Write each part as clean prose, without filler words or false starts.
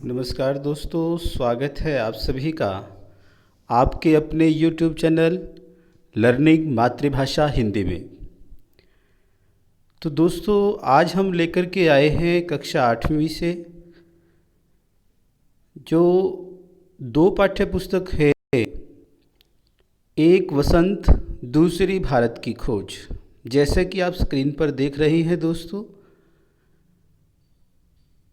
नमस्कार दोस्तों, स्वागत है आप सभी का आपके अपने YouTube चैनल लर्निंग मातृभाषा हिंदी में। तो दोस्तों, आज हम लेकर के आए हैं कक्षा 8वीं से जो दो पाठ्य पुस्तक है, एक वसंत दूसरी भारत की खोज। जैसे कि आप स्क्रीन पर देख रहे हैं दोस्तों,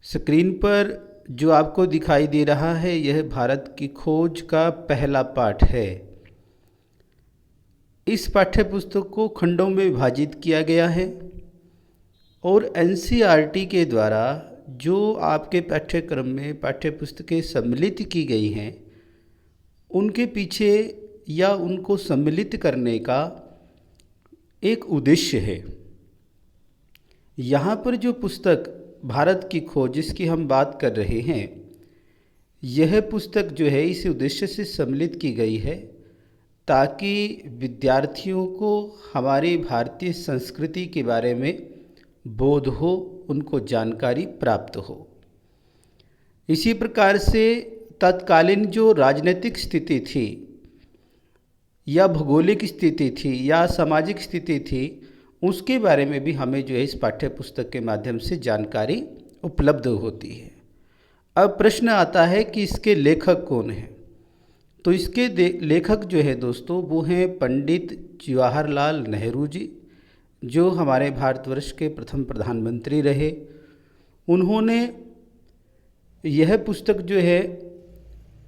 स्क्रीन पर जो आपको दिखाई दे रहा है यह भारत की खोज का पहला पाठ है। इस पाठ्य पुस्तक को खंडों में विभाजित किया गया है और एनसीईआरटी के द्वारा जो आपके पाठ्यक्रम में पाठ्य पुस्तकें सम्मिलित की गई हैं उनके पीछे या उनको सम्मिलित करने का एक उद्देश्य है। यहाँ पर जो पुस्तक भारत की खोज जिसकी हम बात कर रहे हैं, यह पुस्तक जो है इस उद्देश्य से सम्मिलित की गई है ताकि विद्यार्थियों को हमारी भारतीय संस्कृति के बारे में बोध हो, उनको जानकारी प्राप्त हो। इसी प्रकार से तत्कालीन जो राजनीतिक स्थिति थी या भौगोलिक स्थिति थी या सामाजिक स्थिति थी, उसके बारे में भी हमें जो है इस पाठ्य पुस्तक के माध्यम से जानकारी उपलब्ध होती है। अब प्रश्न आता है कि इसके लेखक कौन हैं। तो इसके लेखक जो है दोस्तों वो हैं पंडित जवाहरलाल नेहरू जी, जो हमारे भारतवर्ष के प्रथम प्रधानमंत्री रहे। उन्होंने यह पुस्तक जो है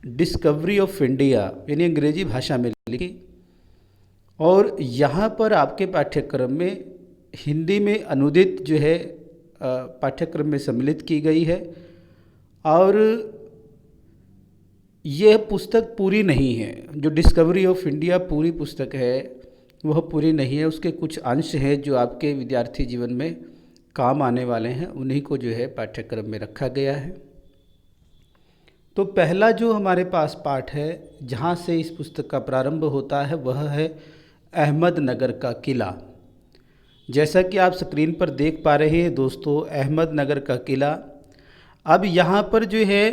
डिस्कवरी ऑफ इंडिया यानी अंग्रेजी भाषा में लिखी और यहाँ पर आपके पाठ्यक्रम में हिंदी में अनुदित जो है पाठ्यक्रम में सम्मिलित की गई है। और यह पुस्तक पूरी नहीं है, जो डिस्कवरी ऑफ इंडिया पूरी पुस्तक है वह पूरी नहीं है। उसके कुछ अंश हैं जो आपके विद्यार्थी जीवन में काम आने वाले हैं, उन्हीं को जो है पाठ्यक्रम में रखा गया है। तो पहला जो हमारे पास पाठ है जहाँ से इस पुस्तक का प्रारंभ होता है वह है अहमदनगर का किला। जैसा कि आप स्क्रीन पर देख पा रहे हैं दोस्तों, अहमदनगर का किला। अब यहाँ पर जो है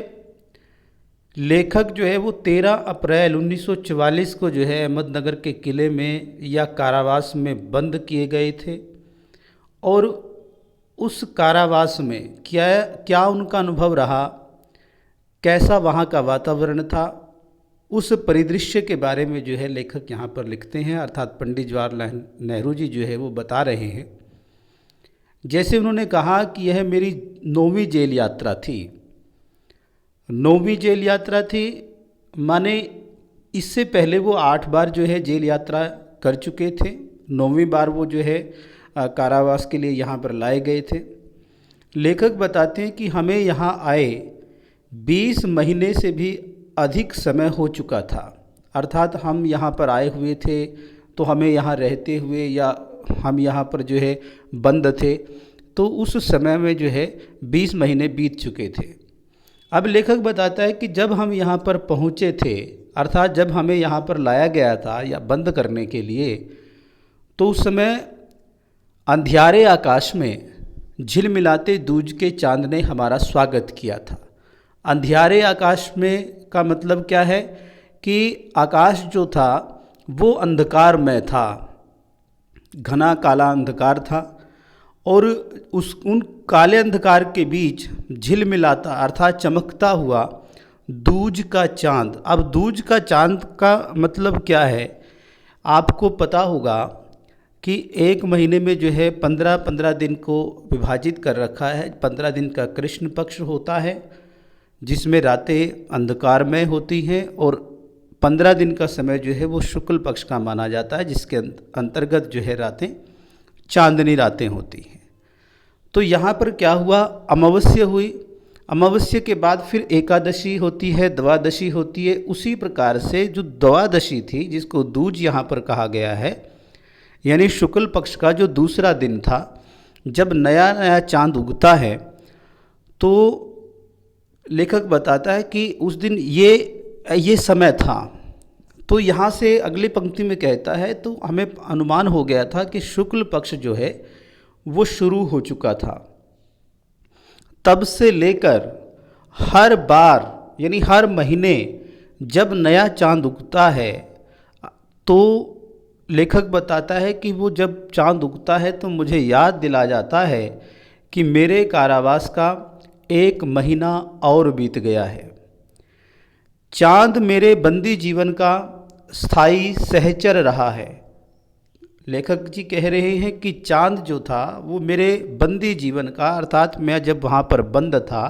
लेखक जो है वो 13 अप्रैल 1944 को जो है अहमदनगर के किले में या कारावास में बंद किए गए थे। और उस कारावास में क्या उनका अनुभव रहा, कैसा वहाँ का वातावरण था, उस परिदृश्य के बारे में जो है लेखक यहाँ पर लिखते हैं, अर्थात पंडित जवाहरलाल नेहरू जी जो है वो बता रहे हैं। जैसे उन्होंने कहा कि यह मेरी 9वीं जेल यात्रा थी। 9वीं जेल यात्रा थी माने इससे पहले वो 8 बार जो है जेल यात्रा कर चुके थे। 9वीं बार वो जो है कारावास के लिए यहाँ पर लाए गए थे। लेखक बताते हैं कि हमें यहाँ आए 20 महीने से भी अधिक समय हो चुका था। अर्थात हम यहाँ पर आए हुए थे तो हमें यहाँ रहते हुए या हम यहाँ पर जो है बंद थे, तो उस समय में जो है 20 महीने बीत चुके थे। अब लेखक बताता है कि जब हम यहाँ पर पहुँचे थे, अर्थात जब हमें यहाँ पर लाया गया था या बंद करने के लिए, तो उस समय अंधियारे आकाश में झिलमिलाते दूज के चांद ने हमारा स्वागत किया था। अंधियारे आकाश में का मतलब क्या है कि आकाश जो था वो अंधकारमय था, घना काला अंधकार था और उन काले अंधकार के बीच झिलमिलाता अर्थात चमकता हुआ दूज का चांद। अब दूज का चांद का मतलब क्या है, आपको पता होगा कि एक महीने में जो है 15-15 दिन को विभाजित कर रखा है। 15 दिन का कृष्ण पक्ष होता है जिसमें रातें अंधकारमय होती हैं और 15 दिन का समय जो है वो शुक्ल पक्ष का माना जाता है, जिसके अंतर्गत जो है रातें चांदनी रातें होती हैं। तो यहाँ पर क्या हुआ, अमावस्या हुई। अमावस्या के बाद फिर एकादशी होती है, द्वादशी होती है। उसी प्रकार से जो द्वादशी थी जिसको दूज यहाँ पर कहा गया है, यानी शुक्ल पक्ष का जो दूसरा दिन था, जब नया नया चांद उगता है, तो लेखक बताता है कि उस दिन ये समय था। तो यहाँ से अगली पंक्ति में कहता है, तो हमें अनुमान हो गया था कि शुक्ल पक्ष जो है वो शुरू हो चुका था। तब से लेकर हर बार यानी हर महीने जब नया चांद उगता है तो लेखक बताता है कि वो जब चांद उगता है तो मुझे याद दिला जाता है कि मेरे कारावास का एक महीना और बीत गया है। चांद मेरे बंदी जीवन का स्थायी सहचर रहा है। लेखक जी कह रहे हैं कि चांद जो था वो मेरे बंदी जीवन का, अर्थात मैं जब वहाँ पर बंद था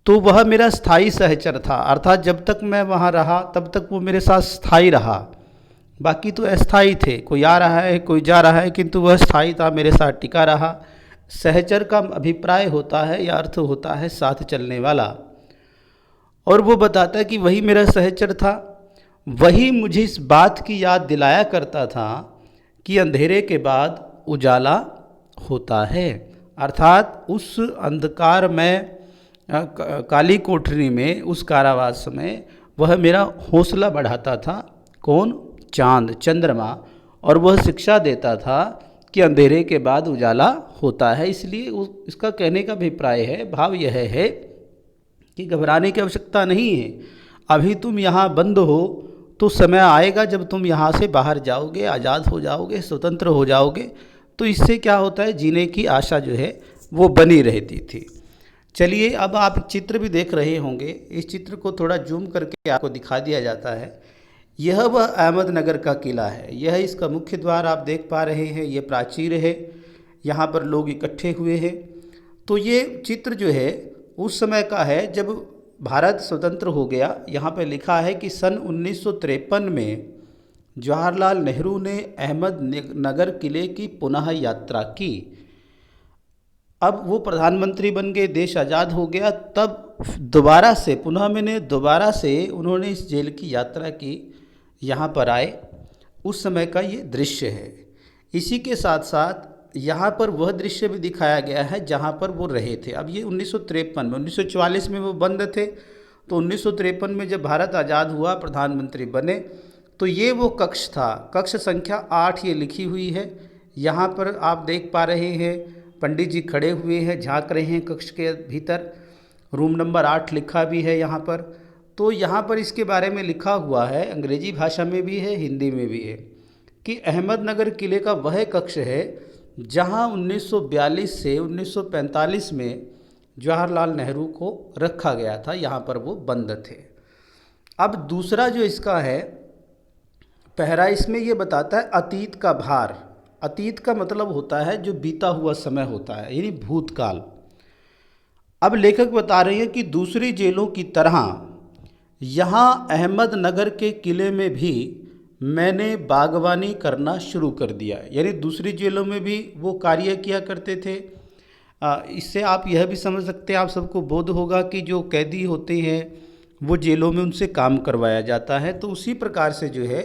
तो वह मेरा स्थायी सहचर था, अर्थात जब तक मैं वहाँ रहा तब तक वो मेरे साथ स्थायी रहा। बाकी तो अस्थायी थे, कोई आ रहा है कोई जा रहा है, किंतु वह स्थायी था, मेरे साथ टिका रहा। सहचर का अभिप्राय होता है या अर्थ होता है साथ चलने वाला, और वो बताता है कि वही मेरा सहचर था। वही मुझे इस बात की याद दिलाया करता था कि अंधेरे के बाद उजाला होता है, अर्थात उस अंधकार में काली कोठरी में, उस कारावास में वह मेरा हौसला बढ़ाता था। कौन? चांद, चंद्रमा। और वह शिक्षा देता था कि अंधेरे के बाद उजाला होता है। इसलिए इसका कहने का अभिप्राय है, भाव यह है कि घबराने की आवश्यकता नहीं है। अभी तुम यहाँ बंद हो तो समय आएगा जब तुम यहाँ से बाहर जाओगे, आज़ाद हो जाओगे, स्वतंत्र हो जाओगे। तो इससे क्या होता है, जीने की आशा जो है वो बनी रहती थी। चलिए, अब आप चित्र भी देख रहे होंगे। इस चित्र को थोड़ा जूम करके आपको दिखा दिया जाता है। यह वह अहमदनगर का किला है। यह इसका मुख्य द्वार आप देख पा रहे हैं। ये प्राचीर है, यहाँ पर लोग इकट्ठे हुए हैं। तो ये चित्र जो है उस समय का है जब भारत स्वतंत्र हो गया। यहाँ पर लिखा है कि सन 1953 में जवाहरलाल नेहरू ने अहमदनगर किले की पुनः यात्रा की। अब वो प्रधानमंत्री बन गए, देश आज़ाद हो गया, तब दोबारा से दोबारा से उन्होंने इस जेल की यात्रा की, यहाँ पर आए। उस समय का ये दृश्य है। इसी के साथ साथ यहाँ पर वह दृश्य भी दिखाया गया है जहाँ पर वो रहे थे। अब ये 1953 में, 1944 में वो बंद थे, तो 1953 में जब भारत आज़ाद हुआ, प्रधानमंत्री बने, तो ये वो कक्ष था। कक्ष संख्या 8 ये लिखी हुई है। यहाँ पर आप देख पा रहे हैं पंडित जी खड़े हुए हैं, झांक रहे हैं कक्ष के भीतर। रूम नंबर 8 लिखा भी है यहाँ पर। तो यहाँ पर इसके बारे में लिखा हुआ है, अंग्रेजी भाषा में भी है, हिंदी में भी है, कि अहमदनगर किले का वह कक्ष है जहाँ 1942 से 1945 में जवाहरलाल नेहरू को रखा गया था। यहाँ पर वो बंद थे। अब दूसरा जो इसका है पहरा, इसमें ये बताता है अतीत का भार। अतीत का मतलब होता है जो बीता हुआ समय होता है, यानी भूतकाल। अब लेखक बता रहे हैं कि दूसरी जेलों की तरह यहाँ अहमदनगर के किले में भी मैंने बागवानी करना शुरू कर दिया। यानी दूसरी जेलों में भी वो कार्य किया करते थे। इससे आप यह भी समझ सकते हैं, आप सबको बोध होगा कि जो कैदी होते हैं वो जेलों में उनसे काम करवाया जाता है। तो उसी प्रकार से जो है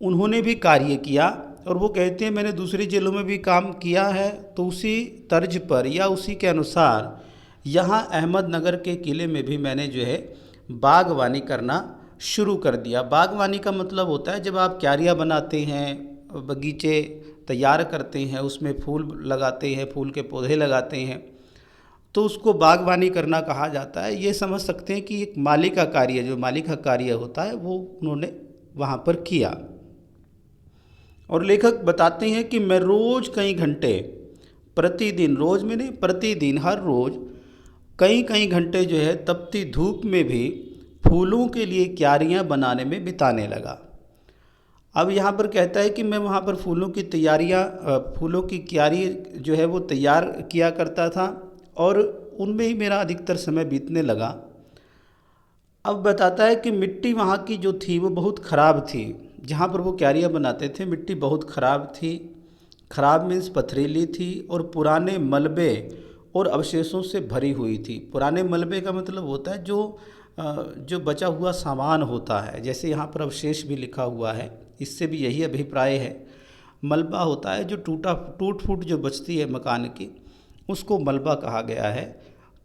उन्होंने भी कार्य किया, और वो कहते हैं मैंने दूसरी जेलों में भी काम किया है। तो उसी तर्ज पर या उसी के अनुसार यहाँ अहमदनगर के किले में भी मैंने जो है बागवानी करना शुरू कर दिया। बागवानी का मतलब होता है जब आप क्यारियाँ बनाते हैं, बगीचे तैयार करते हैं, उसमें फूल लगाते हैं, फूल के पौधे लगाते हैं, तो उसको बागवानी करना कहा जाता है। ये समझ सकते हैं कि एक माली का कार्य, जो माली का कार्य होता है, वो उन्होंने वहाँ पर किया। और लेखक बताते हैं कि मैं रोज़ कई घंटे, प्रतिदिन, रोज़ में नहीं प्रतिदिन, हर रोज़ कई घंटे जो है तपती धूप में भी फूलों के लिए क्यारियाँ बनाने में बिताने लगा। अब यहाँ पर कहता है कि मैं वहाँ पर फूलों की क्यारी जो है वो तैयार किया करता था, और उनमें ही मेरा अधिकतर समय बीतने लगा। अब बताता है कि मिट्टी वहाँ की जो थी वो बहुत ख़राब थी। जहाँ पर वो क्यारियाँ बनाते थे मिट्टी बहुत ख़राब थी। ख़राब मीन्स पथरीली थी, और पुराने मलबे और अवशेषों से भरी हुई थी। पुराने मलबे का मतलब होता है जो बचा हुआ सामान होता है, जैसे यहाँ पर अवशेष भी लिखा हुआ है, इससे भी यही अभिप्राय है। मलबा होता है जो टूट फूट जो बचती है मकान की, उसको मलबा कहा गया है।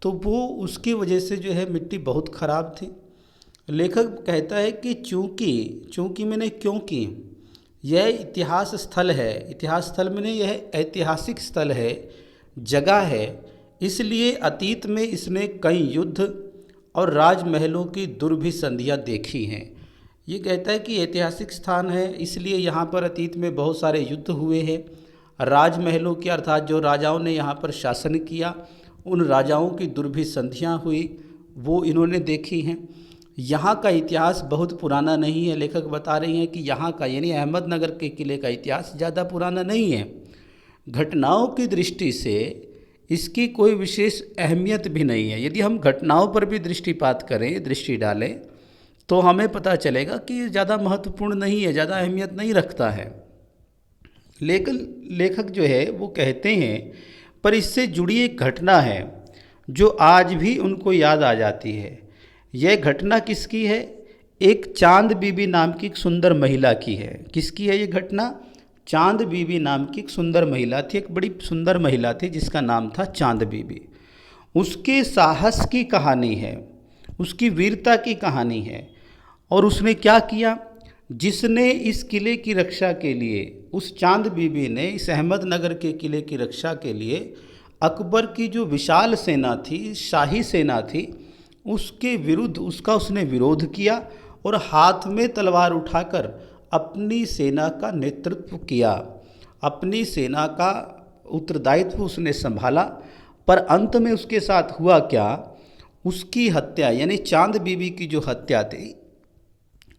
तो वो उसकी वजह से जो है मिट्टी बहुत ख़राब थी। लेखक कहता है कि चूँकि मैंने क्योंकि यह इतिहास स्थल है, इतिहास स्थल में यह ऐतिहासिक स्थल है, जगह है, इसलिए अतीत में इसने कई युद्ध और राजमहलों की दुर्भिसंधियाँ देखी हैं। ये कहता है कि ऐतिहासिक स्थान है, इसलिए यहाँ पर अतीत में बहुत सारे युद्ध हुए हैं। राजमहलों की अर्थात जो राजाओं ने यहाँ पर शासन किया, उन राजाओं की दुर्भिसंधियाँ हुई, वो इन्होंने देखी हैं। यहाँ का इतिहास बहुत पुराना नहीं है। लेखक बता रही हैं कि यहाँ का यानी अहमदनगर के किले का इतिहास ज़्यादा पुराना नहीं है। घटनाओं की दृष्टि से इसकी कोई विशेष अहमियत भी नहीं है। यदि हम घटनाओं पर भी दृष्टिपात करें, दृष्टि डालें, तो हमें पता चलेगा कि ये ज़्यादा महत्वपूर्ण नहीं है, ज़्यादा अहमियत नहीं रखता है। लेकिन लेखक जो है वो कहते हैं पर इससे जुड़ी एक घटना है जो आज भी उनको याद आ जाती है। यह घटना किसकी है? एक चांद बीबी नाम की एक सुंदर महिला की है। किसकी है ये घटना? चांद बीबी नाम की एक सुंदर महिला थी, एक बड़ी सुंदर महिला थी जिसका नाम था चांद बीबी। उसके साहस की कहानी है, उसकी वीरता की कहानी है। और उसने क्या किया? जिसने इस किले की रक्षा के लिए, उस चांद बीबी ने इस अहमदनगर के किले की रक्षा के लिए अकबर की जो विशाल सेना थी, शाही सेना थी, उसके विरुद्ध उसने विरोध किया और हाथ में तलवार उठाकर अपनी सेना का नेतृत्व किया। अपनी सेना का उत्तरदायित्व उसने संभाला। पर अंत में उसके साथ हुआ क्या? उसकी हत्या यानी चांद बीबी की जो हत्या थी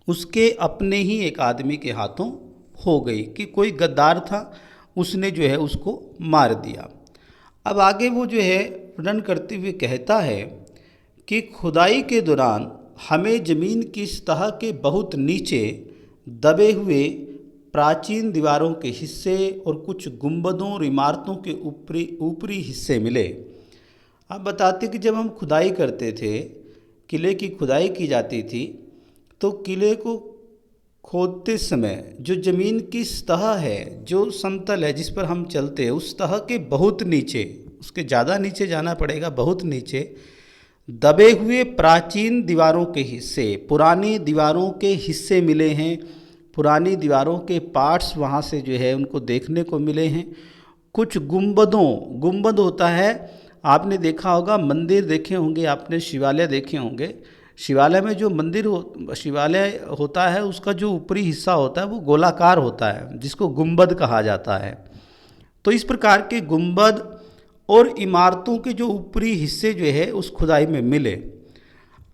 उसके अपने ही एक आदमी के हाथों हो गई कि कोई गद्दार था, उसने जो है उसको मार दिया। अब आगे वो जो है वर्णन करते हुए कहता है कि खुदाई के दौरान हमें ज़मीन की सतह के बहुत नीचे दबे हुए प्राचीन दीवारों के हिस्से और कुछ गुंबदों और इमारतों के ऊपरी हिस्से मिले। अब बताते कि जब हम खुदाई करते थे, किले की खुदाई की जाती थी, तो किले को खोदते समय जो ज़मीन की सतह है, जो समतल है जिस पर हम चलते हैं, उस सतह के बहुत नीचे, उसके ज़्यादा नीचे जाना पड़ेगा, बहुत नीचे दबे हुए प्राचीन दीवारों के हिस्से, पुरानी दीवारों के हिस्से मिले हैं। पुरानी दीवारों के पार्ट्स वहाँ से जो है उनको देखने को मिले हैं। कुछ गुंबद होता है, आपने देखा होगा, मंदिर देखे होंगे आपने, शिवालय देखे होंगे। शिवालय में जो शिवालय होता है उसका जो ऊपरी हिस्सा होता है वो गोलाकार होता है, जिसको गुंबद कहा जाता है। तो इस प्रकार के गुंबद और इमारतों के जो ऊपरी हिस्से जो है उस खुदाई में मिले।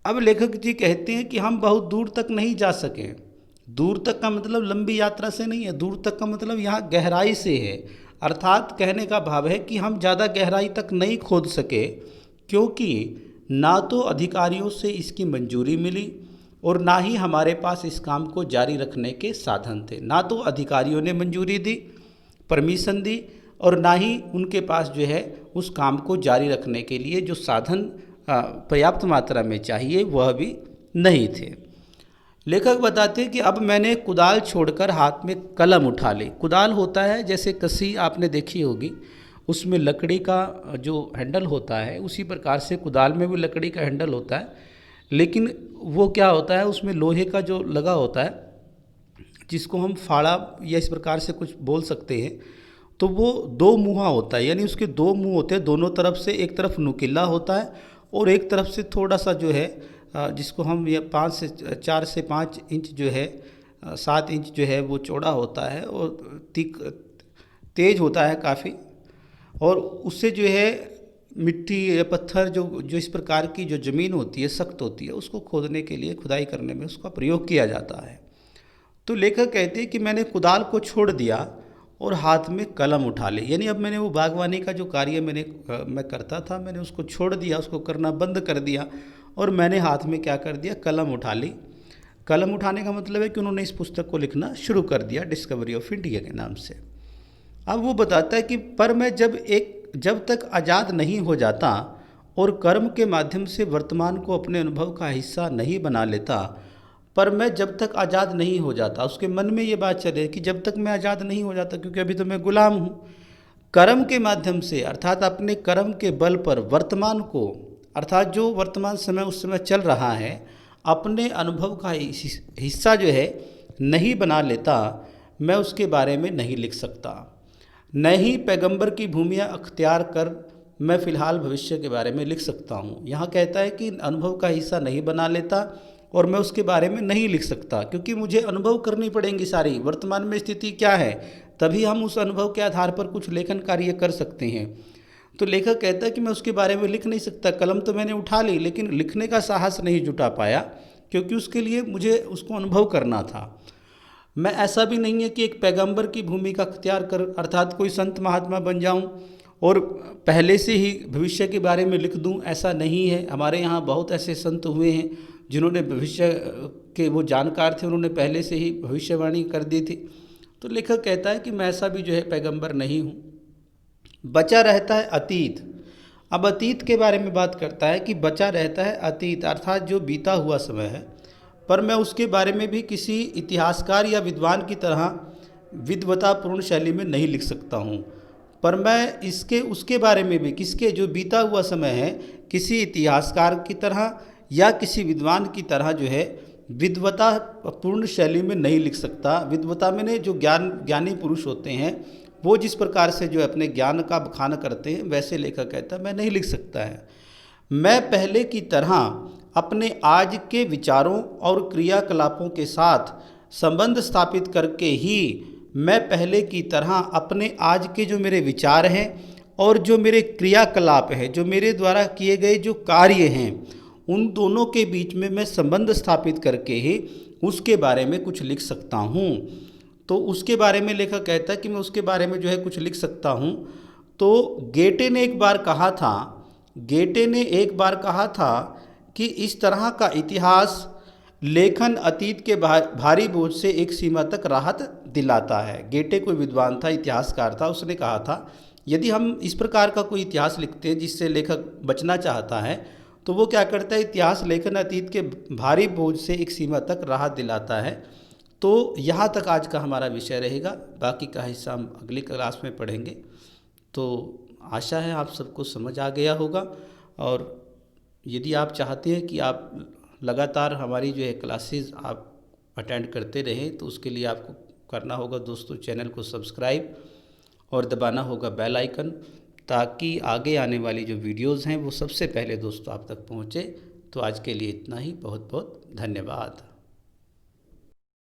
अब लेखक जी कहते हैं कि हम बहुत दूर तक नहीं जा सके। दूर तक का मतलब लंबी यात्रा से नहीं है, दूर तक का मतलब यहाँ गहराई से है। अर्थात कहने का भाव है कि हम ज़्यादा गहराई तक नहीं खोद सके, क्योंकि ना तो अधिकारियों से इसकी मंजूरी मिली और ना ही हमारे पास इस काम को जारी रखने के साधन थे। ना तो अधिकारियों ने मंजूरी दी, परमिशन दी, और ना ही उनके पास जो है उस काम को जारी रखने के लिए जो साधन पर्याप्त मात्रा में चाहिए वह भी नहीं थे। लेखक बताते हैं कि अब मैंने कुदाल छोड़कर हाथ में कलम उठा ली। कुदाल होता है जैसे कसी आपने देखी होगी, उसमें लकड़ी का जो हैंडल होता है, उसी प्रकार से कुदाल में भी लकड़ी का हैंडल होता है, लेकिन वो क्या होता है, उसमें लोहे का जो लगा होता है, जिसको हम फाड़ा या इस प्रकार से कुछ बोल सकते हैं। तो वो दो मुँहा होता है, यानी उसके दो मुँह होते हैं, दोनों तरफ से, एक तरफ नुकीला होता है और एक तरफ से थोड़ा सा जो है जिसको हम ये 4 से 5 इंच जो है, 7 इंच जो है वो चौड़ा होता है और तेज होता है काफ़ी। और उससे जो है मिट्टी या पत्थर जो इस प्रकार की जो ज़मीन होती है, सख्त होती है, उसको खोदने के लिए, खुदाई करने में उसका प्रयोग किया जाता है। तो लेखक कहते हैं कि मैंने कुदाल को छोड़ दिया और हाथ में कलम उठा ली। यानी अब मैंने वो बागवानी का जो कार्य मैं करता था, मैंने उसको छोड़ दिया, उसको करना बंद कर दिया और मैंने हाथ में क्या कर दिया, कलम उठा ली। कलम उठाने का मतलब है कि उन्होंने इस पुस्तक को लिखना शुरू कर दिया, डिस्कवरी ऑफ इंडिया के नाम से। अब वो बताता है कि पर मैं जब तक आज़ाद नहीं हो जाता और कर्म के माध्यम से वर्तमान को अपने अनुभव का हिस्सा नहीं बना लेता, पर मैं जब तक आज़ाद नहीं हो जाता, उसके मन में ये बात चले कि जब तक मैं आज़ाद नहीं हो जाता, क्योंकि अभी तो मैं गुलाम हूँ, कर्म के माध्यम से अर्थात अपने कर्म के बल पर वर्तमान को, अर्थात जो वर्तमान समय उस समय चल रहा है, अपने अनुभव का हिस्सा जो है नहीं बना लेता, मैं उसके बारे में नहीं लिख सकता। न ही पैगंबर की भूमिया अख्तियार कर मैं फ़िलहाल भविष्य के बारे में लिख सकता हूँ। यहाँ कहता है कि अनुभव का हिस्सा नहीं बना लेता और मैं उसके बारे में नहीं लिख सकता, क्योंकि मुझे अनुभव करनी पड़ेंगी सारी, वर्तमान में स्थिति क्या है, तभी हम उस अनुभव के आधार पर कुछ लेखन कार्य कर सकते हैं। तो लेखक कहता है कि मैं उसके बारे में लिख नहीं सकता, कलम तो मैंने उठा ली लेकिन लिखने का साहस नहीं जुटा पाया, क्योंकि उसके लिए मुझे उसको अनुभव करना था। मैं ऐसा भी नहीं है कि एक पैगंबर की भूमिका अख्तियार कर, अर्थात कोई संत महात्मा बन जाऊं और पहले से ही भविष्य के बारे में लिख दूं, ऐसा नहीं है। हमारे यहाँ बहुत ऐसे संत हुए हैं जिन्होंने भविष्य के, वो जानकार थे, उन्होंने पहले से ही भविष्यवाणी कर दी थी। तो लेखक कहता है कि मैं ऐसा भी जो है पैगंबर नहीं हूँ। बचा रहता है अतीत। अब अतीत के बारे में बात करता है कि बचा रहता है अतीत, अर्थात जो बीता हुआ समय है, पर मैं उसके बारे में भी किसी इतिहासकार या विद्वान की तरह विद्वतापूर्ण शैली में नहीं लिख सकता हूँ, पर मैं इसके उसके बारे में भी, किसके, जो बीता हुआ समय है, किसी इतिहासकार की तरह या किसी विद्वान की तरह जो है विद्वतापूर्ण शैली में नहीं लिख सकता। विद्वता में जो ज्ञानी पुरुष होते हैं वो जिस प्रकार से जो अपने ज्ञान का बखान करते हैं, वैसे लेखक कहता है मैं नहीं लिख सकता है। मैं पहले की तरह अपने आज के विचारों और क्रियाकलापों के साथ संबंध स्थापित करके ही, मैं पहले की तरह अपने आज के जो मेरे विचार हैं और जो मेरे क्रियाकलाप हैं, जो मेरे द्वारा किए गए जो कार्य हैं, उन दोनों के बीच में मैं संबंध स्थापित करके ही उसके बारे में कुछ लिख सकता हूँ। तो उसके बारे में लेखक कहता है कि मैं उसके बारे में जो है कुछ लिख सकता हूँ। तो गेटे ने एक बार कहा था कि इस तरह का इतिहास लेखन अतीत के भारी बोझ से एक सीमा तक राहत दिलाता है। गेटे कोई विद्वान था, इतिहासकार था, उसने कहा था यदि हम इस प्रकार का कोई इतिहास लिखते हैं जिससे लेखक बचना चाहता है, तो वो क्या करता है, इतिहास लेखन अतीत के भारी बोझ से एक सीमा तक राहत दिलाता है। तो यहाँ तक आज का हमारा विषय रहेगा, बाकी का हिस्सा हम अगली क्लास में पढ़ेंगे। तो आशा है आप सबको समझ आ गया होगा, और यदि आप चाहते हैं कि आप लगातार हमारी जो है क्लासेस आप अटेंड करते रहें, तो उसके लिए आपको करना होगा दोस्तों, चैनल को सब्सक्राइब और दबाना होगा बेल आइकन, ताकि आगे आने वाली जो वीडियोज़ हैं वो सबसे पहले दोस्तों आप तक पहुँचे। तो आज के लिए इतना ही, बहुत बहुत धन्यवाद।